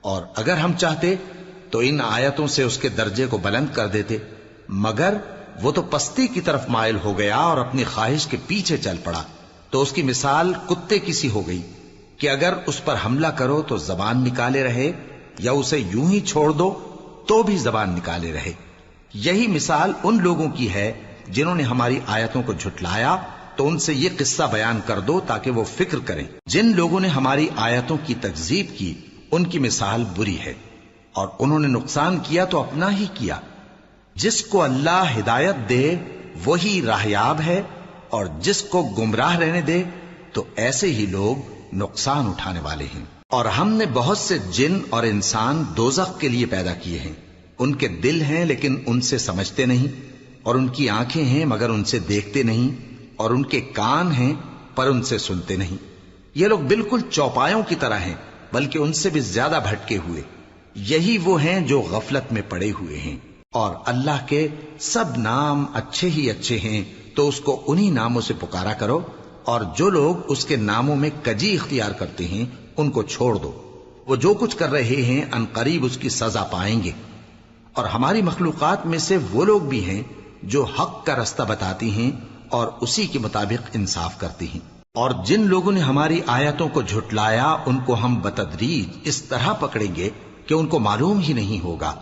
اور اگر ہم چاہتے تو ان آیتوں سے اس کے درجے کو بلند کر دیتے، مگر وہ تو پستی کی طرف مائل ہو گیا اور اپنی خواہش کے پیچھے چل پڑا، تو اس کی مثال کتے کی سی ہو گئی کہ اگر اس پر حملہ کرو تو زبان نکالے رہے، یا اسے یوں ہی چھوڑ دو تو بھی زبان نکالے رہے۔ یہی مثال ان لوگوں کی ہے جنہوں نے ہماری آیتوں کو جھٹلایا، تو ان سے یہ قصہ بیان کر دو تاکہ وہ فکر کریں۔ جن لوگوں نے ہماری آیتوں کی تکذیب کی ان کی مثال بری ہے، اور انہوں نے نقصان کیا تو اپنا ہی کیا۔ جس کو اللہ ہدایت دے وہی راہیاب ہے، اور جس کو گمراہ رہنے دے تو ایسے ہی لوگ نقصان اٹھانے والے ہیں۔ اور ہم نے بہت سے جن اور انسان دوزخ کے لیے پیدا کیے ہیں، ان کے دل ہیں لیکن ان سے سمجھتے نہیں، اور ان کی آنکھیں ہیں مگر ان سے دیکھتے نہیں، اور ان کے کان ہیں پر ان سے سنتے نہیں۔ یہ لوگ بالکل چوپایوں کی طرح ہیں، بلکہ ان سے بھی زیادہ بھٹکے ہوئے۔ یہی وہ ہیں جو غفلت میں پڑے ہوئے ہیں۔ اور اللہ کے سب نام اچھے ہی اچھے ہیں، تو اس کو انہی ناموں سے پکارا کرو، اور جو لوگ اس کے ناموں میں کجی اختیار کرتے ہیں ان کو چھوڑ دو۔ وہ جو کچھ کر رہے ہیں ان قریب اس کی سزا پائیں گے۔ اور ہماری مخلوقات میں سے وہ لوگ بھی ہیں جو حق کا رستہ بتاتی ہیں اور اسی کے مطابق انصاف کرتی ہیں۔ اور جن لوگوں نے ہماری آیتوں کو جھٹلایا ان کو ہم بتدریج اس طرح پکڑیں گے کہ ان کو معلوم ہی نہیں ہوگا،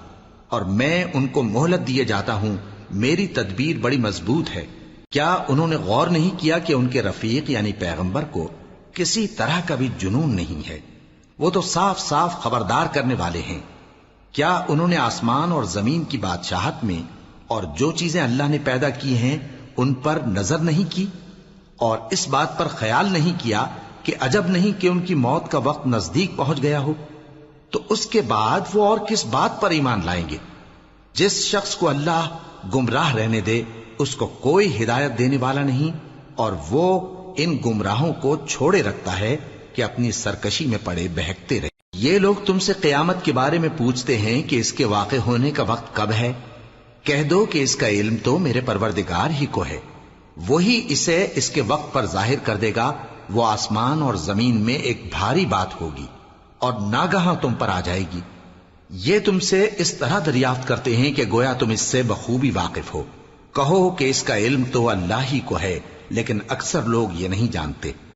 اور میں ان کو مہلت دیے جاتا ہوں، میری تدبیر بڑی مضبوط ہے۔ کیا انہوں نے غور نہیں کیا کہ ان کے رفیق یعنی پیغمبر کو کسی طرح کا بھی جنون نہیں ہے؟ وہ تو صاف صاف خبردار کرنے والے ہیں۔ کیا انہوں نے آسمان اور زمین کی بادشاہت میں اور جو چیزیں اللہ نے پیدا کی ہیں ان پر نظر نہیں کی، اور اس بات پر خیال نہیں کیا کہ عجب نہیں کہ ان کی موت کا وقت نزدیک پہنچ گیا ہو؟ تو اس کے بعد وہ اور کس بات پر ایمان لائیں گے؟ جس شخص کو اللہ گمراہ رہنے دے اس کو کوئی ہدایت دینے والا نہیں، اور وہ ان گمراہوں کو چھوڑے رکھتا ہے کہ اپنی سرکشی میں پڑے بہکتے رہے۔ یہ لوگ تم سے قیامت کے بارے میں پوچھتے ہیں کہ اس کے واقع ہونے کا وقت کب ہے؟ کہہ دو کہ اس کا علم تو میرے پروردگار ہی کو ہے، وہی اسے اس کے وقت پر ظاہر کر دے گا۔ وہ آسمان اور زمین میں ایک بھاری بات ہوگی اور ناگہاں تم پر آ جائے گی۔ یہ تم سے اس طرح دریافت کرتے ہیں کہ گویا تم اس سے بخوبی واقف ہو۔ کہو کہ اس کا علم تو اللہ ہی کو ہے، لیکن اکثر لوگ یہ نہیں جانتے۔